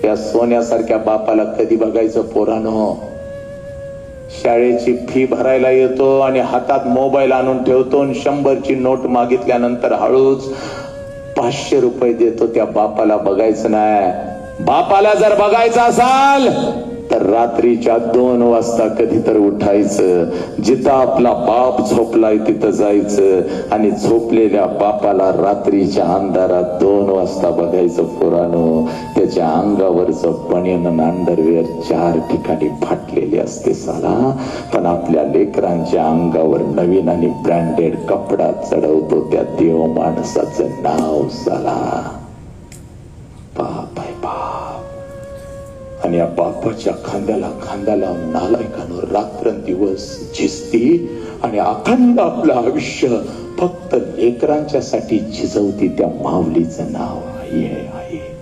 त्या सोन्यासारख्या बापाला कधी बघायचं पोरानो? शाळेची फी भरायला येतो आणि हातात मोबाईल आणून ठेवतो आणि 100ची नोट मागितल्यानंतर हळूच 500 रुपये देतो. त्या बापाला बघायचं नाही. बापाला जर बघायचं असाल तर रात्रीच्या 2 वाजता कधी तर उठायचं. जिथं आपला बाप झोपलाय तिथं जायचं आणि झोपलेल्या बापाला रात्रीच्या अंधारात 2 वाजता बघायचं. पोरानो, त्याच्या अंगावरचं बनियन अंडरवेअर 4 ठिकाणी फाटलेले असते साला, पण आपल्या लेकरांच्या अंगावर नवीन आणि ब्रँडेड कपडा चढवतो त्या देव माणसाचं नाव साला बाप आहे बाप. आणि या बापाच्या खांद्याला खांदा लावून नालायकानं रात्रंदिवस झिजती आणि अखंड आपलं आयुष्य फक्त लेकरांच्या साठी झिजवती त्या माऊलीचं नाव आई आहे.